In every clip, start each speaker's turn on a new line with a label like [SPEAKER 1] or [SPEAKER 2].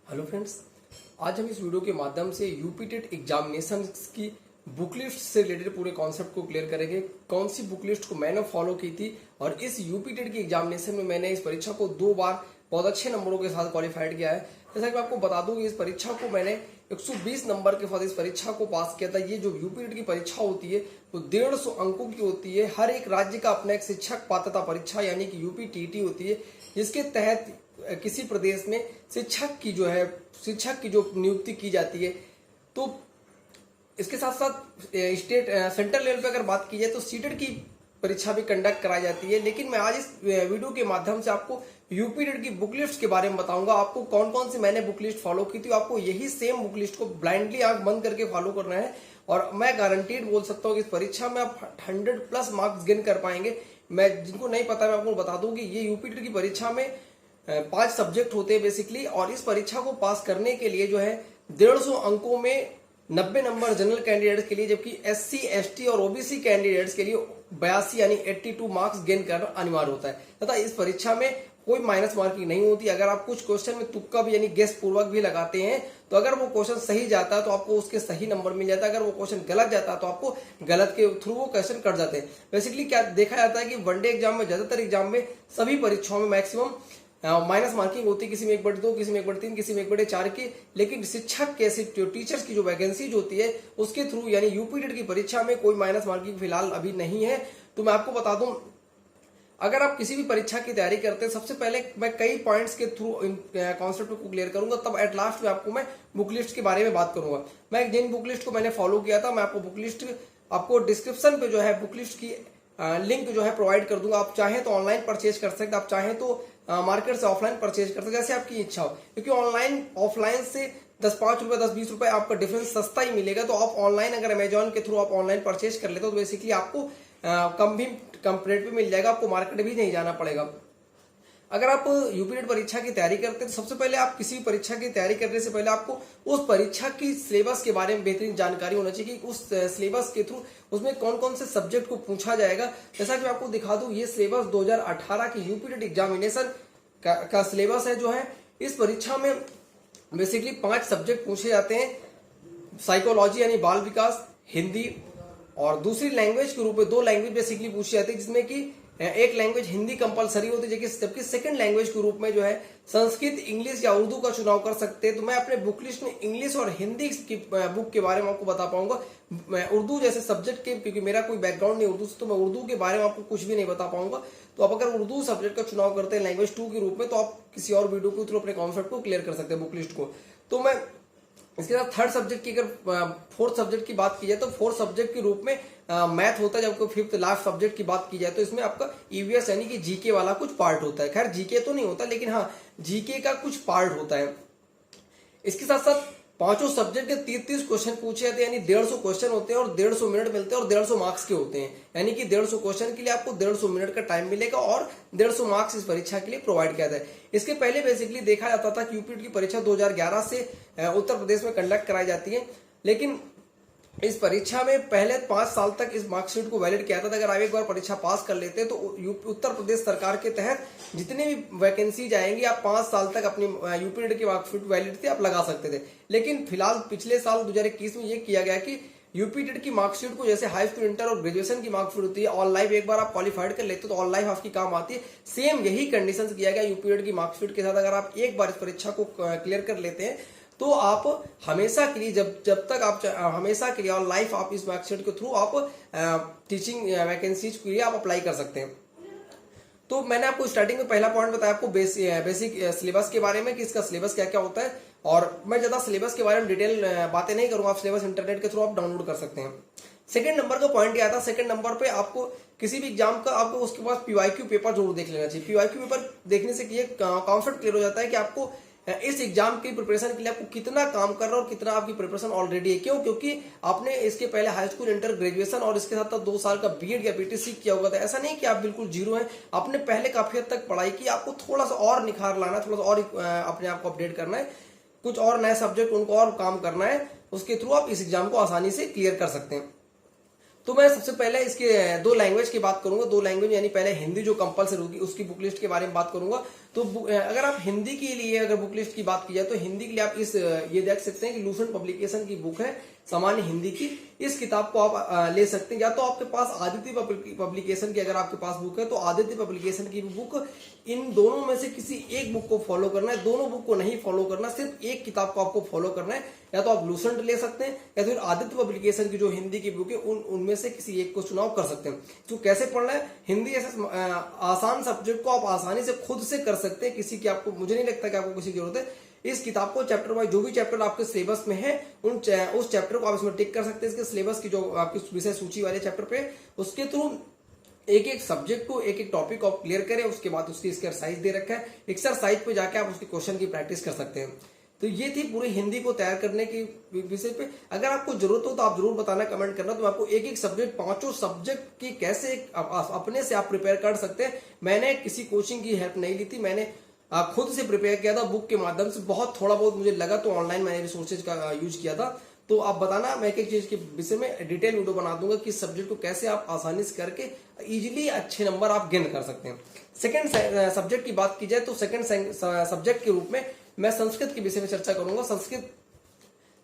[SPEAKER 1] Hello friends, आज हम इस वीडियो के माध्यम से यूपी टेट एग्जामिनेशन की बुक लिस्ट से रिलेटेड पूरे कॉन्सेप्ट को क्लियर करेंगे। कौन सी बुक लिस्ट को मैंने फॉलो की थी और इस यूपी टेट की एग्जामिनेशन में मैंने इस परीक्षा को 2 बार बहुत अच्छे नंबरों के साथ क्वालिफाइड किया है। जैसा कि मैं आपको बता दूं कि इस परीक्षा को मैंने 120 नंबर के साथ इस परीक्षा को पास किया था। ये जो यूपी टेट की परीक्षा होती है वो 150 अंकों की होती है। हर एक राज्य का अपना एक शिक्षक पात्रता परीक्षा यानी कि यूपी टीटी होती है, जिसके तहत किसी प्रदेश में शिक्षक की जो नियुक्ति की जाती है। तो इसके साथ साथ स्टेट सेंट्रल लेवल पे अगर बात की जाए तो सीटेट की परीक्षा भी कंडक्ट कराई जाती है। लेकिन मैं आज इस वीडियो के माध्यम से आपको यूपी टेट की बुक लिस्ट के बारे में बताऊंगा। आपको कौन कौन सी मैंने बुक लिस्ट फॉलो की थी, आपको यही सेम बुक लिस्ट को ब्लाइंडली आंख बंद करके फॉलो करना है। और मैं गारंटीड बोल सकता हूँ कि इस परीक्षा में आप 100+ मार्क्स गेन कर पाएंगे। मैं जिनको नहीं पता मैं आपको बता दूं कि ये यूपी टेट की परीक्षा में 5 सब्जेक्ट होते हैं बेसिकली। और इस परीक्षा को पास करने के लिए जो है 150 अंकों में 90 नंबर जनरल कैंडिडेट्स के लिए, जबकि SC, ST और OBC कैंडिडेट्स के लिए 82 यानी 82 मार्क्स गेन करना अनिवार्य होता है। तथा इस परीक्षा में कोई माइनस मार्किंग नहीं होती। अगर आप कुछ क्वेश्चन में तुक्का भी यानी गेस पूर्वक भी लगाते हैं तो अगर वो क्वेश्चन सही जाता है तो आपको उसके सही नंबर मिल जाता है। अगर वो क्वेश्चन गलत जाता है तो आपको गलत के थ्रू वो क्वेश्चन कट जाते हैं। बेसिकली क्या देखा जाता है कि वनडे एग्जाम में, ज्यादातर एग्जाम में, सभी परीक्षाओं में मैक्सिमम माइनस मार्किंग होती है, किसी में 1/2, किसी में 1/3, किसी में 1/4 की। लेकिन शिक्षक के टीचर्स की जो वैकेंसी होती है उसके थ्रू यानी यूपी टेट की परीक्षा में कोई माइनस मार्किंग फिलहाल अभी नहीं है। तो मैं आपको बता दूं, अगर आप किसी भी परीक्षा की तैयारी करते हैं, सबसे पहले मैं कई पॉइंट्स के थ्रू कॉन्सेप्ट को क्लियर करूंगा, तब एट लास्ट में आपको मैं बुक लिस्ट के बारे में बात करूंगा। मैं जिन बुक लिस्ट को मैंने फॉलो किया था, मैं आपको बुक लिस्ट आपको डिस्क्रिप्शन पे जो है बुक लिस्ट की लिंक जो है प्रोवाइड कर दूंगा। आप चाहें तो ऑनलाइन परचेज कर सकते हैं, आप चाहें तो मार्केट से ऑफलाइन परचेज कर सकते हैं, जैसे आपकी इच्छा हो। क्योंकि ऑनलाइन ऑफलाइन से 10-5 रुपए 10-20 रुपए आपका डिफरेंस सस्ता ही मिलेगा। तो आप ऑनलाइन अगर अमेजोन के थ्रू आप ऑनलाइन परचेज कर लेते हो तो बेसिकली आपको कम रेट पे मिल जाएगा, आपको मार्केट भी नहीं जाना पड़ेगा। अगर आप यूपी टेट परीक्षा की तैयारी करते हैं तो सबसे पहले आप किसी भी परीक्षा की तैयारी करने से पहले आपको उस परीक्षा की सिलेबस के बारे में बेहतरीन जानकारी होना चाहिए कि उस सिलेबस के थ्रू उसमें कौन कौन से सब्जेक्ट को पूछा जाएगा। जैसा कि मैं आपको दिखा दूं, ये सिलेबस 2018 की यूपी टेट एग्जामिनेशन का सिलेबस है जो है। इस परीक्षा में बेसिकली 5 सब्जेक्ट पूछे जाते हैं। साइकोलॉजी यानी बाल विकास, हिंदी और दूसरी लैंग्वेज के रूप में 2 लैंग्वेज बेसिकली पूछी जाती है, जिसमें कि एक लैंग्वेज हिंदी कंपलसरी होती है, जबकि सेकंड लैंग्वेज के रूप में जो है संस्कृत, इंग्लिश या उर्दू का चुनाव कर सकते हैं। तो मैं अपने बुक लिस्ट में इंग्लिश और हिंदी की बुक के बारे में आपको बता पाऊंगा। मैं उर्दू जैसे सब्जेक्ट के, क्योंकि मेरा कोई बैकग्राउंड नहीं उर्दू से, तो मैं उर्दू के बारे में आपको कुछ भी नहीं बता पाऊंगा। तो आप अगर उर्दू सब्जेक्ट का चुनाव करते हैं लैंग्वेज 2 के रूप में, तो आप किसी और वीडियो के थ्रू अपने कॉन्सेप्ट को क्लियर कर सकते हैं बुक लिस्ट को। तो मैं इसके साथ थर्ड सब्जेक्ट की, अगर फोर्थ सब्जेक्ट की बात की जाए तो फोर्थ सब्जेक्ट के रूप में मैथ होता है। जब फिफ्थ लास्ट सब्जेक्ट की बात की जाए तो इसमें आपका EVS यानी कि जीके वाला कुछ पार्ट होता है। खैर जीके तो नहीं होता, लेकिन हाँ जीके का कुछ पार्ट होता है। इसके साथ साथ पांचों सब्जेक्ट के 30 क्वेश्चन पूछे जाते हैं, यानी 150 क्वेश्चन होते हैं और 150 मिनट मिलते हैं और 150 मार्क्स के होते हैं। यानी कि 150 क्वेश्चन के लिए आपको 150 मिनट का टाइम मिलेगा और 150 मार्क्स इस परीक्षा के लिए प्रोवाइड किया जाता है। इसके पहले बेसिकली देखा जाता था कि यूपी टेट की परीक्षा 2011 से उत्तर प्रदेश में कंडक्ट कराई जाती है। लेकिन इस परीक्षा में पहले 5 साल तक इस मार्कशीट को वैलिड किया था। अगर आप एक बार परीक्षा पास कर लेते हैं तो उत्तर प्रदेश सरकार के तहत जितने भी वैकेंसी जाएंगी, आप 5 साल तक अपनी यूपी टेट की मार्कशीट वैलिडिटी आप लगा सकते थे। लेकिन फिलहाल पिछले साल 2021 में यह किया गया कि यूपी टेट की मार्कशीट को, जैसे हाई स्कूल, इंटर और ग्रेजुएशन की मार्कशीट होती है, ऑल लाइफ एक बार आप क्वालिफाइड कर लेते हो तो ऑल लाइफ आपकी काम आती है। सेम यही कंडीशंस किया गया यूपी टेट की मार्कशीट के साथ। अगर आप एक बार इस परीक्षा को क्लियर कर लेते हैं तो आप हमेशा के लिए, जब तक आप हमेशा के लिए और लाइफ आप इस मार्कशीट के थ्रू आप टीचिंग वैकेंसीज के लिए आप अप्लाई कर सकते हैं। तो मैंने आपको स्टार्टिंग में पहला पॉइंट बताया आपको बेसिक सिलेबस के बारे में कि इसका सिलेबस क्या क्या होता है। और मैं ज्यादा सिलेबस के बारे में डिटेल बातें नहीं करूंगा, आप सिलेबस इंटरनेट के थ्रू आप डाउनलोड कर सकते हैं। सेकंड नंबर का पॉइंट यह था, सेकंड नंबर पे आपको किसी भी एग्जाम का आपको उसके पास PYQ पेपर जरूर देख लेना चाहिए। PYQ पेपर देखने से ये कॉन्सेप्ट क्लियर हो जाता है कि आपको इस एग्जाम की प्रिपरेशन के लिए आपको कितना काम कर रहा है और कितना आपकी प्रिपरेशन ऑलरेडी है। क्यों? क्योंकि आपने इसके पहले हाई स्कूल, इंटर, ग्रेजुएशन और इसके साथ 2 साल का BEd या BTC किया होगा। था ऐसा नहीं कि आप बिल्कुल जीरो हैं, आपने पहले काफी हद तक पढ़ाई की। आपको थोड़ा सा और निखार लाना है, थोड़ा सा और अपने आप को अपडेट करना है, कुछ और नए सब्जेक्ट उनको और काम करना है, उसके थ्रू आप इस एग्जाम को आसानी से क्लियर कर सकते हैं। तो मैं सबसे पहले इसके 2 लैंग्वेज की बात करूंगा। 2 लैंग्वेज यानी पहले हिंदी जो कंपलसरी होगी उसकी बुक लिस्ट के बारे में बात करूंगा तो अगर आप हिंदी के लिए अगर बुक लिस्ट की बात की जाए तो हिंदी के लिए आप इस ये देख सकते हैं कि लूसेंट पब्लिकेशन की बुक है सामान्य हिंदी की। इस किताब को आप ले सकते हैं, या तो आपके पास आदित्य पब्लिकेशन की अगर आपके पास बुक है तो आदित्य पब्लिकेशन की बुक, इन दोनों में से किसी एक बुक को फॉलो करना है, दोनों बुक को नहीं फॉलो करना, सिर्फ एक किताब को आपको फॉलो करना है। या तो आप लूसेंट ले सकते हैं या फिर आदित्य पब्लिकेशन की जो हिंदी की बुक है उनमें से किसी एक को चुनाव कर सकते हैं। तो कैसे पढ़ना है, हिंदी ऐसे आसान सब्जेक्ट को आप आसानी से खुद से कर सकते हैं, किसी की आपको, मुझे नहीं लगता कि आपको किसी की जरूरत है। इस किताब को चैप्टर वाइज जो भी चैप्टर आपके सिलेबस में है उस चैप्टर को आप इसमें टिक कर सकते हैं। इसके सिलेबस की जो आपकी विषय सूची वाले चैप्टर पे उसके थ्रू एक एक सब्जेक्ट को एक एक टॉपिक को आप क्लियर करें, उसके बाद उसकी एक्सरसाइज दे रखा है, एक्सरसाइज पे जाके आप उसके क्वेश्चन की प्रैक्टिस कर सकते हैं। तो ये थी पूरी हिंदी को तैयार करने की विषय पे। अगर आपको जरूरत हो तो आप जरूर बताना, कमेंट करना, तो आपको एक एक सब्जेक्ट, पांचों सब्जेक्ट की कैसे अपने से आप प्रिपेयर कर सकते हैं। मैंने किसी कोचिंग की हेल्प नहीं ली थी, मैंने खुद से प्रिपेयर किया था बुक के माध्यम से। बहुत थोड़ा बहुत मुझे लगा तो ऑनलाइन मैंने रिसोर्सेज का यूज किया था। तो आप बताना, मैं एक एक चीज के विषय में डिटेल वीडियो बना दूंगा कि इस सब्जेक्ट को कैसे आप आसानी से करके इजीली अच्छे नंबर आप गेन कर सकते हैं। सेकंड सब्जेक्ट की बात की जाए तो सेकंड सब्जेक्ट के रूप में मैं संस्कृत के विषय में चर्चा करूंगा। संस्कृत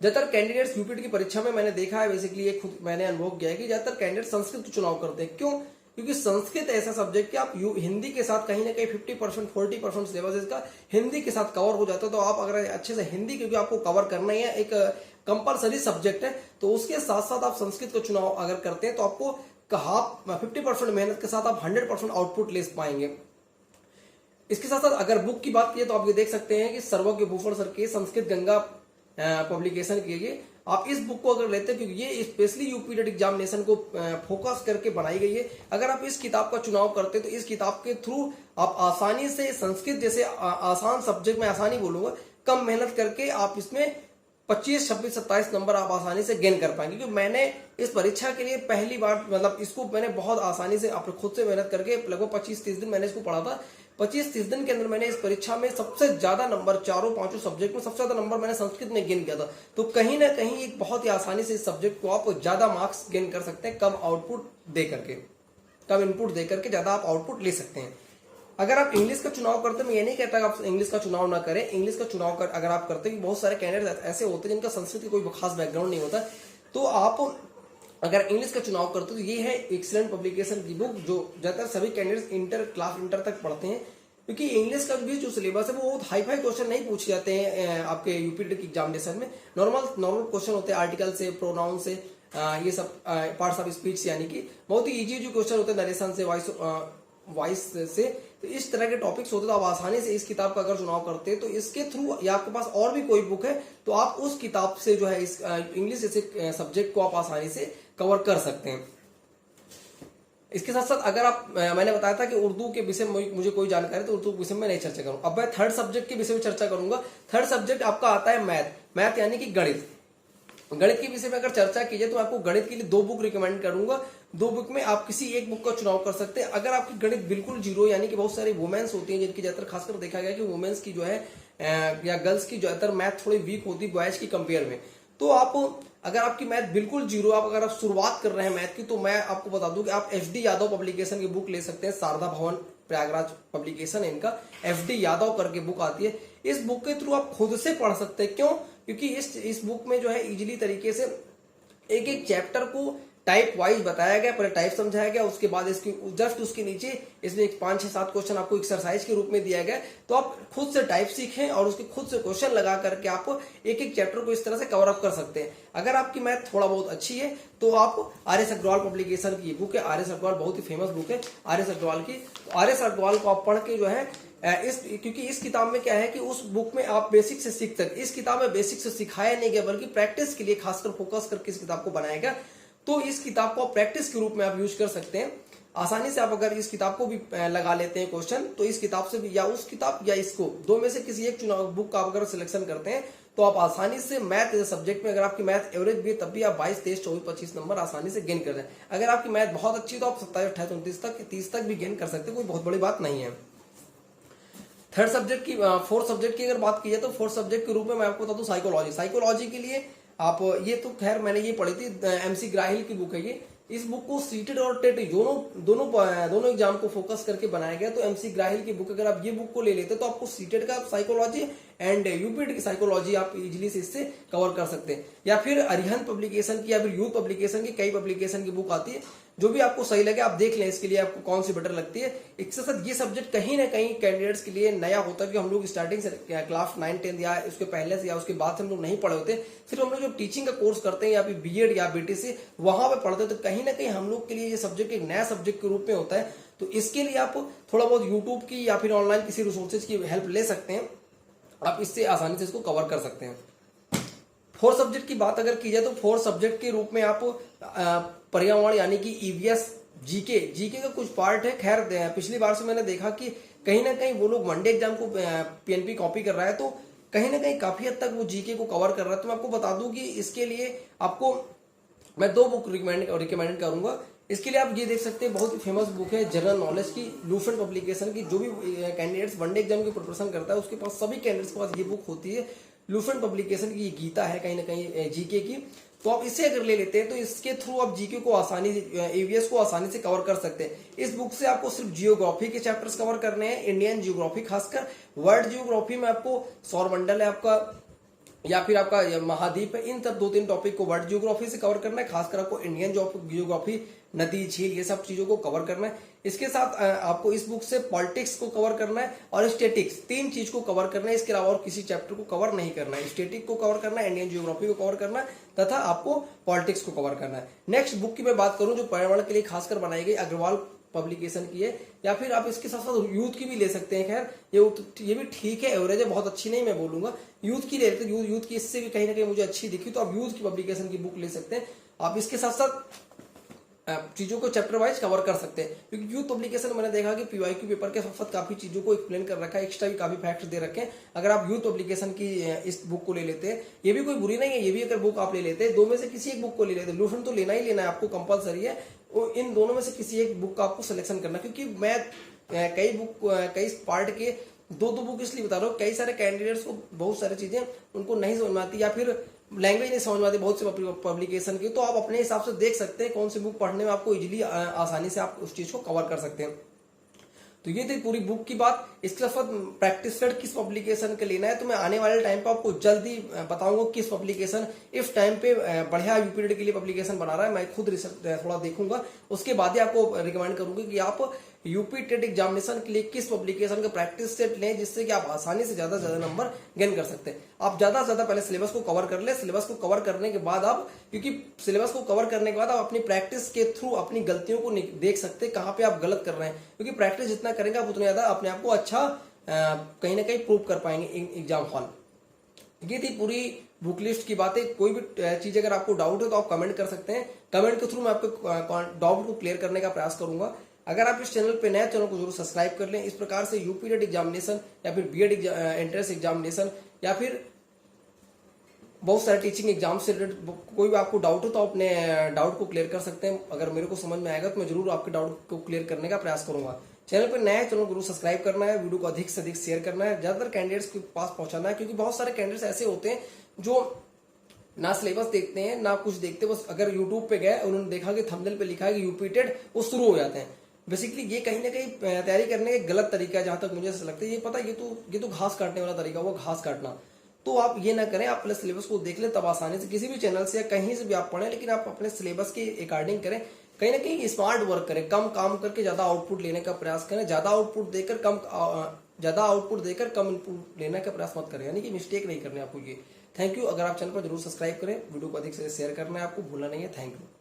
[SPEAKER 1] ज्यादातर कैंडिडेट्स यूपीटी की परीक्षा में मैंने देखा है, बेसिकली ये खुद मैंने अनुभव किया है कि ज्यादातर कैंडिडेट संस्कृत को चुनाव करते हैं। क्यों? क्योंकि संस्कृत ऐसा सब्जेक्ट कि आप हिंदी के साथ कहीं ना कहीं 50% 40% सिलेबस इसका हिंदी के साथ कवर हो जाता है। तो आप अगर अच्छे से हिंदी, क्योंकि आपको कवर करना ही है, एक कंपलसरी सब्जेक्ट है, तो उसके साथ साथ आप संस्कृत को चुनाव अगर करते हैं तो आपको 50% मेहनत के साथ आप 100% आउटपुट ले पाएंगे। इसके साथ साथ अगर बुक की बात की तो आप ये देख सकते हैं कि सर्वज्ञ भूषण सर के संस्कृत गंगा पब्लिकेशन के लिए आप इस बुक को अगर लेते हैं, क्योंकि ये स्पेशली यूपीटेट एग्जामिनेशन को फोकस करके बनाई गई है। अगर आप इस किताब का चुनाव करते हैं तो इस किताब के थ्रू आप आसानी से संस्कृत जैसे आसान सब्जेक्ट में, आसानी बोलूंगा, कम मेहनत करके आप इसमें 25, 26, 27 नंबर आप आसानी से गेन कर पाएंगे। क्योंकि मैंने इस परीक्षा के लिए पहली बार, मतलब इसको मैंने बहुत आसानी से अपने खुद से मेहनत करके लगभग 25-30 दिन मैंने इसको पढ़ा था। 25-30 दिन के अंदर मैंने इस परीक्षा में सबसे ज्यादा नंबर, चारों पांचों सब्जेक्ट में सबसे ज्यादा नंबर मैंने संस्कृत में गेन किया था। तो कहीं ना कहीं एक बहुत ही आसानी से इस सब्जेक्ट को आप ज्यादा मार्क्स गेन कर सकते हैं, कम आउटपुट दे करके, कम इनपुट दे करके ज्यादा आप आउटपुट ले सकते हैं। अगर आप इंग्लिश का चुनाव करते हैं, मैं ये नहीं कहता कि आप इंग्लिश का चुनाव ना करें। इंग्लिश का चुनाव कर अगर आप करते हैं, बहुत सारे कैंडिडेट ऐसे होते हैं जिनका संस्कृत की कोई खास बैकग्राउंड नहीं होता, तो आप अगर इंग्लिश का चुनाव करते हो तो ये है एक्सीलेंट पब्लिकेशन की बुक, जो ज्यादातर सभी कैंडिडेट्स क्लास इंटर तक पढ़ते हैं। क्योंकि इंग्लिश का भी जो सिलेबस है वो बहुत हाई फाई क्वेश्चन नहीं पूछे जाते हैं आपके यूपीटी की एग्जामिनेशन में। नॉर्मल क्वेश्चन होते हैं, आर्टिकल से, प्रोनाउन से, ये सब पार्ट्स ऑफ स्पीच से, यानी कि बहुत ही इजी क्वेश्चन होते हैं, नरेशन से, वॉइस से। तो इस तरह के टॉपिक्स होते हैं। तो आप आसानी से इस किताब का अगर चुनाव करते हैं तो इसके थ्रू, या आपके पास और भी कोई बुक है तो आप उस किताब से जो है इस इंग्लिश जैसे सब्जेक्ट को आप आसानी से कवर कर सकते हैं। इसके साथ साथ अगर आप, मैंने बताया था कि उर्दू के विषय में मुझे कोई जानकारी, तो उर्दू के विषय में नहीं चर्चा करूंगा। अब मैं थर्ड सब्जेक्ट के विषय में चर्चा करूंगा। थर्ड सब्जेक्ट आपका आता है मैथ यानी कि गणित। गणित के विषय में अगर चर्चा की जाए तो आपको गणित के लिए 2 बुक रिकमेंड करूंगा। 2 बुक में आप किसी एक बुक का चुनाव कर सकते हैं। अगर आपकी गणित बिल्कुल जीरो, यानी कि बहुत सारी वुमेन्स होती हैं जिनकी ज्यादातर, खासकर देखा गया कि वुमेन्स की जो है या गर्ल्स की ज्यादातर मैथ थोड़ी वीक होती है बॉयज की कंपेयर में, तो आप अगर आपकी मैथ बिल्कुल जीरो, आप अगर आप शुरुआत कर रहे हैं मैथ की, तो मैं आपको बता दूं कि आप एफडी यादव पब्लिकेशन की बुक ले सकते हैं। शारदा भवन प्रयागराज पब्लिकेशन है इनका, एफडी यादव करके बुक आती है। इस बुक के थ्रू आप खुद से पढ़ सकते हैं। क्यों? क्योंकि इस बुक में जो है इजीली तरीके से एक एक चैप्टर को टाइप वाइज बताया गया, पहले टाइप समझाया गया, उसके बाद इसकी जस्ट उसके नीचे इसमें 5, 6, 7 क्वेश्चन आपको एक्सरसाइज के रूप में दिया गया। तो आप खुद से टाइप सीखें और उसके खुद से क्वेश्चन लगा करके आप एक एक चैप्टर को इस तरह से कवर अप कर सकते हैं। अगर आपकी मैथ थोड़ा बहुत अच्छी है तो आप आर.एस. अग्रवाल पब्लिकेशन की बुक है, आर.एस. अग्रवाल बहुत ही फेमस बुक है आर.एस. अग्रवाल की। तो आर.एस. अग्रवाल को आप पढ़ के जो है क्योंकि इस किताब में क्या है कि उस बुक में आप बेसिक से सीख सकते। इस किताब में बेसिक से सिखाया नहीं गया, बल्कि प्रैक्टिस के लिए खासकर फोकस करके इस किताब को बनाया गया। तो इस किताब को प्रैक्टिस के रूप में आप यूज कर सकते हैं आसानी से। आप अगर इस किताब को भी लगा लेते हैं क्वेश्चन, तो इस किताब से भी, या उस किताब या इसको, 2 में से किसी एक चुनाव बुक का अगर सिलेक्शन करते हैं तो आप आसानी से मैथ सब्जेक्ट में, अगर आपकी मैथ एवरेज भी है तब भी आप 22, 23, 24, 25 नंबर आसानी से गेन कर रहे हैं। अगर आपकी मैथ बहुत अच्छी तो आप 27, 28, 29 तक, 30 तक भी गेन कर सकते हैं, कोई बहुत बड़ी बात नहीं है। थर्ड सब्जेक्ट की, फोर्थ सब्जेक्ट की अगर बात की जाए तो फोर्थ सब्जेक्ट के रूप में मैं आपको बता दूं साइकोलॉजी। साइकोलॉजी के लिए आप, ये तो खैर मैंने ये पढ़ी थी, MC ग्राहिल की बुक है ये। इस बुक को सीटेड और टेट दोनों एग्जाम को फोकस करके बनाया गया। तो एमसी ग्राहिल की बुक, अगर आप ये बुक को ले लेते तो आपको सीटेड का साइकोलॉजी एंड यूपीटेट की साइकोलॉजी आप इजीली से इससे कवर कर सकते हैं। या फिर अरिहंत पब्लिकेशन की या फिर यूथ पब्लिकेशन की, कई पब्लिकेशन की बुक आती है, जो भी आपको सही लगे आप देख लें, इसके लिए आपको कौन सी बेटर लगती है। इसके साथ ये सब्जेक्ट कहीं ना कहीं कैंडिडेट्स के लिए नया होता है कि हम लोग स्टार्टिंग से क्लास 9-10 या उसके पहले से या उसके बाद से हम लोग नहीं पढ़े होते, सिर्फ हम लोग जो टीचिंग का कोर्स करते हैं या फिर बीएड या बीटीसी वहां पे पढ़ते हैं, तो कहीं ना कहीं हम लोग के लिए ये सब्जेक्ट एक नया सब्जेक्ट के रूप में होता है। तो इसके लिए आप थोड़ा बहुत यूट्यूब की या फिर ऑनलाइन किसी रिसोर्सेज की हेल्प ले सकते हैं, आप इससे आसानी से इसको कवर कर सकते हैं। फोर्थ सब्जेक्ट की बात अगर की जाए तो फोर्थ सब्जेक्ट के रूप में आप पर्यावरण यानी कि ईवीएस, जीके का कुछ पार्ट है। खैर पिछली बार से मैंने देखा कि कहीं ना कहीं वो लोग वनडे एग्जाम को पीएनपी कॉपी कर रहा है, तो कहीं ना कहीं काफी हद तक वो जीके को कवर कर रहा है। तो मैं आपको बता दूं कि इसके लिए आपको मैं 2 बुक रिकमेंड करूंगा। इसके लिए आप ये देख सकते हैं, बहुत ही फेमस बुक है जनरल नॉलेज की, लूसेंट पब्लिकेशन की। जो भी कैंडिडेट्स वनडे एग्जाम की प्रिपरेशन करता है उसके पास, सभी कैंडिडेट्स के पास ये बुक होती है। लूसेंट पब्लिकेशन की गीता है कहीं ना कहीं जीके की। तो आप इसे अगर ले लेते हैं तो इसके थ्रू आप जीके को आसानी ईवीएस को आसानी से कवर कर सकते हैं। इस बुक से आपको सिर्फ जियोग्राफी के चैप्टर्स कवर करने हैं, इंडियन जियोग्राफी, खासकर वर्ल्ड जियोग्राफी में आपको सौरमंडल है आपका या फिर आपका महाद्वीप है, इन सब 2-3 टॉपिक को वर्ल्ड जियोग्राफी से कवर करना है। खासकर आपको इंडियन जियोग्राफी, नदी, झील, ये सब चीजों को कवर करना है। इसके साथ आपको इस बुक से पॉलिटिक्स को कवर करना है और स्टेटिक्स, 3 चीज को कवर करना है। इसके अलावा और किसी चैप्टर को कवर नहीं करना है। स्टेटिक को कवर करना है, इंडियन जियोग्राफी को कवर करना है तथा आपको पॉलिटिक्स को कवर करना है। नेक्स्ट बुक की मैं बात करूं जो पर्यावरण के लिए खासकर बनाई गई, अग्रवाल पब्लिकेशन की है, या फिर आप इसके साथ साथ यूथ की भी ले सकते हैं। खैर ये भी ठीक है, एवरेज है, बहुत अच्छी नहीं मैं बोलूंगा। यूथ की ले लेते हैं, यूथ की इससे भी कहीं ना कहीं मुझे अच्छी दिखी, तो आप यूथ की पब्लिकेशन की बुक ले सकते हैं। आप इसके साथ साथ चीजों को चैप्टर वाइज कवर कर सकते हैं, क्योंकि यूथ पब्लिकेशन मैंने देखा कि पीवाईक्यू पेपर के साथ साथ काफी चीजों को एक्सप्लेन कर रखा है, एक्स्ट्रा भी काफी फैक्ट्स दे रखे हैं। अगर आप यूथ पब्लिकेशन की इस बुक को ले लेते हैं, ये भी कोई बुरी नहीं है, ये भी अगर बुक आप ले लेते हैं, 2 में से किसी एक बुक को ले लेते हैं, लूसेंट तो लेना ही लेना है आपको, कंपलसरी है। इन दोनों में से किसी एक बुक का आपको सिलेक्शन करना, क्योंकि मैं कई पार्ट के 2-2 बुक इसलिए बता रहा हूँ, कई सारे कैंडिडेट्स को बहुत सारी चीजें उनको नहीं समझ में आती या फिर लैंग्वेज नहीं समझ में आती बहुत से पब्लिकेशन की। तो आप अपने हिसाब से देख सकते हैं कौन सी बुक पढ़ने में आपको इजीली आसानी से आप उस चीज को कवर कर सकते हैं। तो ये थी पूरी बुक की बात। इसके साथ प्रैक्टिस सेट किस पब्लिकेशन का लेना है, तो मैं आने वाले टाइम पे आपको जल्दी बताऊंगा किस पब्लिकेशन इस टाइम पे बढ़िया यूपीटेट के लिए पब्लिकेशन बना रहा है। मैं खुद रिसर्च थोड़ा देखूंगा, उसके बाद ही आपको रिकमेंड करूंगा कि आप यूपीटेट एग्जामिनेशन के लिए किस पब्लिकेशन का प्रैक्टिस सेट लें, जिससे कि आप आसानी से ज्यादा नंबर गेन कर सकते हैं। आप ज्यादा से ज्यादा पहले सिलेबस को कवर कर ले, सिलेबस को कवर करने के बाद आप, क्योंकि सिलेबस को कवर करने के बाद आप अपनी प्रैक्टिस के थ्रू अपनी गलतियों को देख सकते हैं कहाँ पे आप गलत कर रहे हैं, क्योंकि प्रैक्टिस जितना करेंगे आप उतना ज्यादा अपने आप को अच्छा कहीं ना कहीं प्रूव कर पाएंगे एग्जाम हॉल। ये थी पूरी बुक लिस्ट की बातें। कोई भी चीज अगर आपको डाउट है तो आप कमेंट कर सकते हैं, कमेंट के थ्रू मैं आपके डाउट को क्लियर करने का प्रयास करूंगा। अगर आप इस चैनल पे नए, चैनल को जरूर सब्सक्राइब कर लें। इस प्रकार से यूपीटेट एग्जामिनेशन या फिर बीएड एंट्रेंस एग्जामिनेशन या फिर बहुत सारे टीचिंग एग्जाम से रिलेटेड कोई भी आपको डाउट हो तो अपने डाउट को क्लियर कर सकते हैं। अगर मेरे को समझ में आएगा तो मैं जरूर आपके डाउट को क्लियर करने का प्रयास करूंगा। चैनल पर नया है, चैनल को जरूर सब्सक्राइब करना है, वीडियो को अधिक से अधिक शेयर करना है, ज्यादातर कैंडिडेट्स के पास पहुंचाना है, क्योंकि बहुत सारे कैंडिडेट्स ऐसे होते हैं जो ना सिलेबस देखते हैं ना कुछ देखते, बस अगर यूट्यूब पे गए उन्होंने देखा कि थंबनेल पे लिखा है कि यूपीटेट, वो शुरू हो जाते हैं। बेसिकली ये कहीं ना कहीं तैयारी करने का गलत तरीका है, जहां तक मुझे ऐसा लगता है। ये पता ये तो घास काटने वाला तरीका, वो घास काटना। तो आप ये ना करें, आप पहले सिलेबस को देख लें, तब आसानी से किसी भी चैनल से या कहीं से भी आप पढ़ें, लेकिन आप अपने सिलेबस के अकॉर्डिंग करें। कहीं ना कहीं स्मार्ट वर्क करें, कम काम करके ज्यादा आउटपुट लेने का प्रयास करें, ज्यादा आउटपुट देकर कम इनपुट लेने का प्रयास मत करें, यानी कि मिस्टेक नहीं करने आपको ये। Thank you. अगर आप चैनल पर जरूर सब्सक्राइब करें, वीडियो को अधिक से शेयर करना है आपको भूलना नहीं है। Thank you.